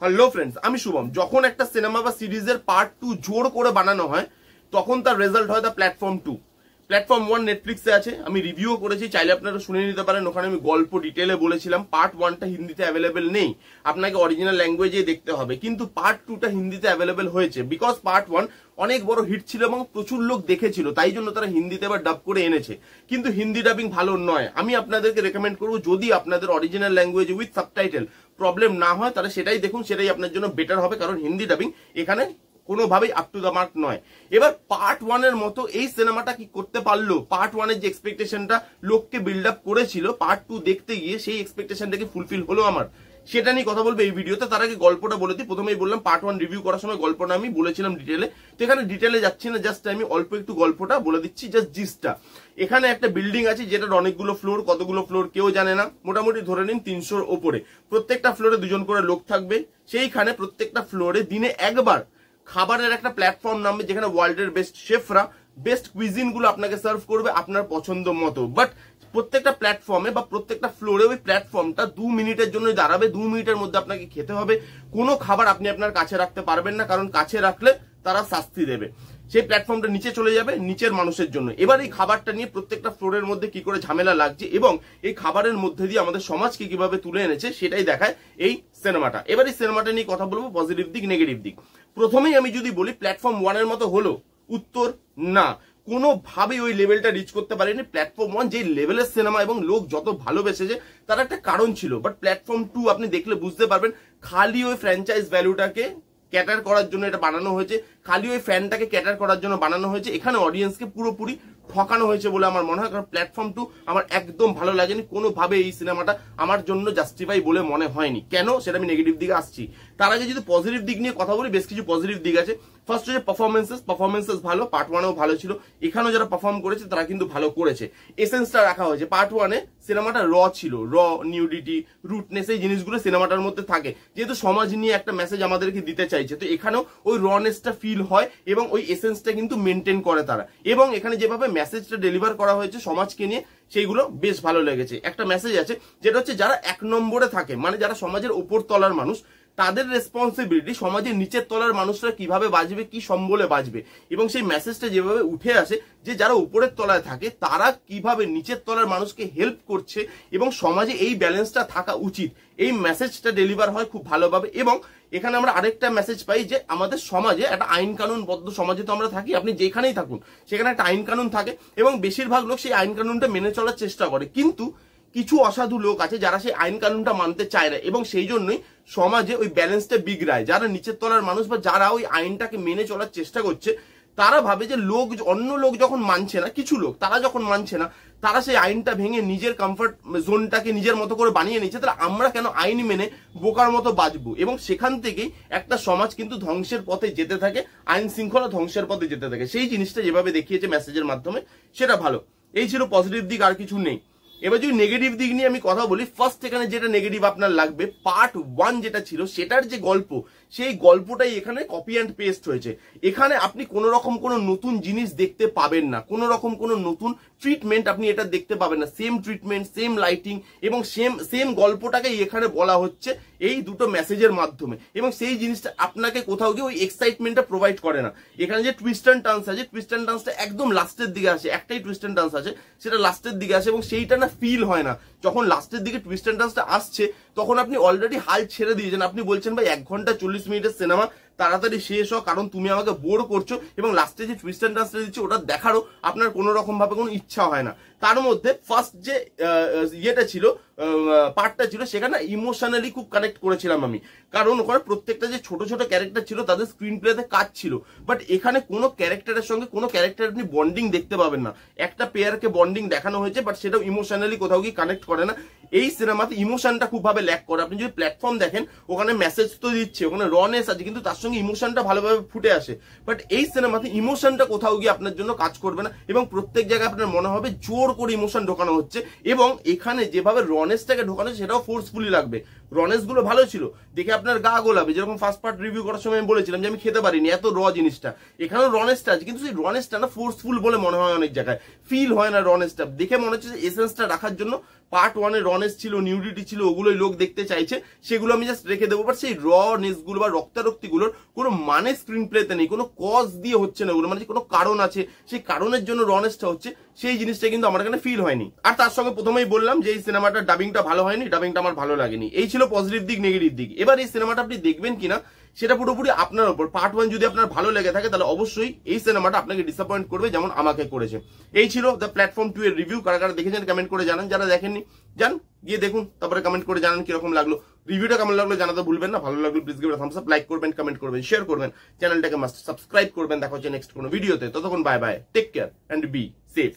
Hello friends, আমি শুভম। যখন একটা সিনেমা বা সিরিজের পার্ট 2 জোর করে বানানো হয় তখন তার রেজাল্ট হয় দ্য প্ল্যাটফর্ম 2। প্ল্যাটফর্ম 1 নেটফ্লিক্সে আছে, আমি রিভিউ করেছি, চাইলে আপনারা শুনে নিতে পারেন। ওখানে আমি গল্প ডিটেলে বলেছিলাম। পার্ট 1টা হিন্দিতে অ্যাভেলেবেল নেই, আপনাকে অরিজিনাল ল্যাঙ্গুয়েজে দেখতে হবে, কিন্তু পার্ট 2টা হিন্দিতে অ্যাভেলেবেল হয়েছে বিকজ পার্ট 1 অনেক বড় হিট ছিল এবং প্রচুর লোক দেখেছিল, তাই জন্য তারা হিন্দিতে আবার ডাব করে এনেছে। কিন্তু হিন্দি ডাবিং ভালো নয়। আমি আপনাদেরকে রেকমেন্ড করবো, যদি আপনাদের original language with subtitle problem না হয় তাহলে সেটাই দেখুন, সেটাই আপনার জন্য বেটার হবে, কারণ হিন্দি ডাবিং এখানে কোনোভাবেই আপ টু দ্য মার্ক নয়। এবার পার্ট 1 এর মতো এই সিনেমাটা কি করতে পারলো? পার্ট 1 এর যে এক্সপেকটেশনটা লোককে বিল্ড আপ করেছিল, পার্ট 2 দেখতে গিয়ে সেই এক্সপেকটেশনটা কি ফুলফিল হলো আমার? সেটা নিয়ে কথা বলবো এই ভিডিওতে। তার আগে গল্পটা বলে দিই। প্রথমেই বললাম পার্ট 1 রিভিউ করার সময় গল্পটা আমি বলেছিলাম ডিটেলে, তো এখানে ডিটেলে যাচ্ছি না, জাস্ট আমি অল্প একটু গল্পটা বলে দিচ্ছি, জাস্ট জিস্টটা। এখানে একটা বিল্ডিং আছে যেটার অনেকগুলো ফ্লোর, কতগুলো ফ্লোর কেউ জানে না, মোটামুটি ধরে নিন 300-র ওপরে। প্রত্যেকটা ফ্লোরে 2জন করে লোক থাকবে। সেইখানে প্রত্যেকটা ফ্লোরে দিনে একবার খাবারের একটা প্ল্যাটফর্ম নামবে, যেখানে ওয়ার্ল্ডের বেস্ট শেফরা বেস্ট কুইজিন গুলো আপনাকে সার্ভ করবে আপনার পছন্দ মতো। বাট প্রত্যেকটা প্ল্যাটফর্মে বা প্রত্যেকটা ফ্লোরে ওই প্ল্যাটফর্মটা 2 মিনিটের জন্য দাঁড়াবে। 2 মিনিটের মধ্যে আপনাকে খেতে হবে। কোনো খাবার আপনি আপনার কাছে রাখতে পারবেন না, কারণ কাছে রাখলে তারা শাস্তি দেবে। সেই প্ল্যাটফর্মটা নিচে চলে যাবে নিচের মানুষের জন্য। এবার এই খাবারটা নিয়ে প্রত্যেকটা ফ্লোরের মধ্যে কি করে ঝামেলা লাগছে এবং এই খাবারের মধ্যে দিয়ে আমাদের সমাজকে কিভাবে তুলে এনেছে সেটাই দেখায় এই সিনেমাটা। এবার এই সিনেমাটা নিয়ে কথা বলবো, পজিটিভ দিক নেগেটিভ দিক। প্রথমেই আমি যদি বলি প্ল্যাটফর্ম 1 এর মতো হলো, উত্তর না, কোনোভাবেই ওই লেভেলটা রিচ করতে পারেনি। প্ল্যাটফর্ম 1 যে লেভেলের সিনেমা এবং লোক যত ভালোবেসেছে তার একটা কারণ ছিল। বাট প্ল্যাটফর্ম 2 আপনি দেখলে বুঝতে পারবেন খালি ওই ফ্র্যাঞ্চাইজ ভ্যালুটাকে ক্যাটার করার জন্য এটা বানানো হয়েছে, খালি ওই ফ্যানটাকে ক্যাটার করার জন্য বানানো হয়েছে। এখানে অডিয়েন্সকে পুরোপুরি ঠকানো হয়েছে বলে আমার মনে হয়, কারণ প্ল্যাটফর্ম 2 আমার একদম ভালো লাগেনি। কোনোভাবে এই সিনেমাটা আমার জন্য জাস্টিফাই বলে মনে হয়নি। কেন, সেটা আমি নেগেটিভ দিকে আসছি। তার আগে যদি পজিটিভ দিক নিয়ে কথা বলি, বেশ কিছু পজিটিভ দিক আছে। ফার্স্ট হচ্ছে পারফরমেন্সেস ভালো, পার্ট 1এও ভালো ছিল, এখানেও যারা পারফর্ম করেছে তারা কিন্তু ভালো করেছে। এসেন্সটা রাখা হয়েছে। পার্ট 1-এ সিনেমাটা র ছিল, নিউডিটি, রুটনেস, এই জিনিসগুলো সিনেমাটার মধ্যে থাকে, যেহেতু সমাজ নিয়ে একটা মেসেজ আমাদেরকে দিতে চাইছে, তো এখানেও ওই রনেসটা ফিল হয় এবং ওই এসেন্সটা কিন্তু মেনটেন করে তারা। এবং এখানে যেভাবে মেসেজটা ডেলিভার করা হয়েছে সমাজকে নিয়ে, সেইগুলো বেশ ভালো লেগেছে। একটা মেসেজ আছে যেটা হচ্ছে যারা 1 নম্বরে থাকে, মানে যারা সমাজের উপর তলার মানুষ, তাদের রেসপন্সিবিলিটি সমাজের নিচের তলার মানুষরা কিভাবে বাঁচবে, কি সম্বলে বাঁচবে, এবং সেই মেসেজটা যেভাবে উঠে আসে যে যারা উপরের তলায় থাকে তারা কিভাবে নিচের তলার মানুষকে হেল্প করছে এবং সমাজে এই ব্যালেন্সটা থাকা উচিত, এই মেসেজটা ডেলিভার হয় খুব ভালোভাবে। এবং এখানে আমরা আরেকটা মেসেজ পাই যে আমাদের সমাজে একটা আইন কানুনবদ্ধ সমাজে তো আমরা থাকি, আপনি যেখানেই থাকুন সেখানে একটা আইন কানুন থাকে এবং বেশিরভাগ লোক সেই আইন কানুনটা মেনে চলার চেষ্টা করে, কিন্তু কিছু অসাধু লোক আছে যারা সেই আইন কানুনটা মানতে চায় না এবং সেই জন্যই সমাজে ওই ব্যালেন্সটা বিগড়ায়। যারা নিচের তলার মানুষ বা যারা ওই আইনটাকে মেনে চলার চেষ্টা করছে তারা ভাবে যে লোক, অন্য লোক যখন মানছে না, কিছু লোক তারা যখন মানছে না, তারা সেই আইনটা ভেঙে নিজের কমফর্ট জোনটাকে নিজের মতো করে বানিয়ে নিচ্ছে, তাহলে আমরা কেন আইন মেনে বোকার মতো বাঁচবো? এবং সেখান থেকেই একটা সমাজ কিন্তু ধ্বংসের পথে যেতে থাকে, আইন শৃঙ্খলা ধ্বংসের পথে যেতে থাকে। সেই জিনিসটা যেভাবে দেখিয়েছে মেসেজের মাধ্যমে সেটা ভালো। এই ছিল পজিটিভ দিক, আর কিছু নেই। এবার যদি নেগেটিভ দিক নিয়ে আমি কথা বলি, ফার্স্ট এখানে যেটা নেগেটিভ আপনার লাগবে, পার্ট 1 যেটা ছিল সেটার যে গল্প, সেই গল্পটাই এখানে কপি অ্যান্ড পেস্ট হয়েছে। এখানে আপনি কোনো রকম কোনো নতুন জিনিস দেখতে পাবেন না, কোনো রকম কোনো নতুন ট্রিটমেন্ট আপনি এটা দেখতে পাবেন না। সেম ট্রিটমেন্ট, সেম লাইটিং এবং সেম গল্পটাকেই এখানে বলা হচ্ছে এই দুটো মেসেজের মাধ্যমে, এবং সেই জিনিসটা আপনাকে কোথাও গিয়ে ওই এক্সাইটমেন্টটা প্রোভাইড করে না। এখানে যে টুইস্ট অ্যান্ড টার্নস আছে, টুইস্ট অ্যান্ড টার্নসটা একদম লাস্টের দিকে আসে, একটাই টুইস্ট অ্যান্ড টার্নস আছে, সেটা লাস্টের দিকে আসে এবং সেইটা না ফিল হয় না। যখন লাস্টের দিকে টুইস্ট অ্যান্ড টার্নসটা আসছে তখন আপনি অলরেডি হাল ছেড়ে দিয়েছেন, আপনি বলছেন ভাই 1 ঘন্টা 40 মিনিটের সিনেমা তাড়াতাড়ি শেষ হোক, কারণ তুমি আমাকে বোর করছো, এবং লাস্টে যে টুইস্ট অ্যান্ড টার্নসটা দিচ্ছে ওটা দেখারও আপনার কোনো রকম ভাবে কোনো ইচ্ছা হয় না। তার মধ্যে ফার্স্ট যে ইয়েটা ছিল, পার্টটা ছিল, সেখানে ইমোশনালি খুব কানেক্ট করেছিলাম আমি, কারণ ওখানে প্রত্যেকটা যে ছোট ছোট ক্যারেক্টার ছিল তাদের স্ক্রিন প্লেতে কাজ ছিল। বাট এখানে কোনো ক্যারেক্টারের সঙ্গে কোনো ক্যারেক্টার আপনি বন্ডিং দেখতে পাবেন না। একটা পেয়ারকে বন্ডিং দেখানো হয়েছে বাট সেটাও ইমোশনালি কোথাও গিয়ে কানেক্ট করে না। এই সিনেমাতে ইমোশনটা খুব ভাবে ল্যাক করে। আপনি যদি প্ল্যাটফর্ম দেখেন, ওখানে মেসেজ তো দিচ্ছে, ওখানে রনেস আছে, কিন্তু তার সঙ্গে ইমোশনটা ভালোভাবে ফুটে আসে। বাট এই সিনেমাতে ইমোশনটা কোথাও গিয়ে আপনার জন্য কাজ করবে না এবং প্রত্যেক জায়গায় আপনার মনে হবে জোর করে ইমোশন ঢোকানো হচ্ছে, এবং এখানে যেভাবে রনেসটাকে ঢোকানো হচ্ছে সেটাও ফোর্সফুলি লাগবে। রনেস গুলো ভালো ছিল, দেখে আপনার গা গোলাবে। যেরকম ফার্স্ট পার্ট রিভিউ করার সময় আমি বলেছিলাম যে আমি খেতে পারিনি এত জিনিসটা, এখানেও রনেসটা আছে, কিন্তু সেই রনেসটা না ফোর্সফুল বলে মনে হয়, অনেক জায়গায় ফিল হয় না রনেসটা। দেখে মনে হচ্ছে যে এসেন্সটা রাখার জন্য পার্ট 1 এ রনেস ছিল, নিউডিটি ছিল, ওগুলোই লোক দেখতে চাইছে, সেগুলো আমি জাস্ট রেখে দেবো। বাট সেই রনেস গুলো বা রক্তারক্তি গুলোর কোনো মানে স্ক্রিন প্লেতে নেই, কোনো কজ দিয়ে হচ্ছে না ওগুলো, মানে কোনো কারণ আছে, সেই কারণের জন্য রনেসটা হচ্ছে, সেই জিনিসটা কিন্তু আমার এখানে ফিল হয়নি। আর তার সঙ্গে প্রথমেই বললাম যে এই সিনেমাটার ডাবিংটা ভালো হয়নি, ডাবিংটা আমার ভালো লাগেনি। এই ছিল পজিটিভ দিক, নেগেটিভ দিক। এবার এই সিনেমাটা আপনি দেখবেন কিনা সেটা পুরোপুরি আপনার উপর। পার্ট 1 যদি আপনার ভালো লেগে থাকে তাহলে অবশ্যই এই সিনেমাটা আপনাকে ডিসঅ্যাপয়েন্ট করবে, যেমন আমাকে করেছে। এই ছিল দ্য প্ল্যাটফর্ম 2 এর রিভিউ। কারা কারা দেখেছেন কমেন্ট করে জানান, যারা দেখেননি যান গিয়ে দেখুন, তারপরে কমেন্ট করে জানান কিরকম লাগলো। রিভিউটা কেমন লাগলো জানাতে ভুলবেন না। ভালো লাগলো please give it a Thums up, like করবেন, কমেন্ট করবেন, শেয়ার করবেন, চ্যানেলটাকে মাস্ট সাবস্ক্রাইব করবেন। দেখা হচ্ছে নেক্সট কোনো ভিডিওতে। ততক্ষণ bye bye, take care and be safe.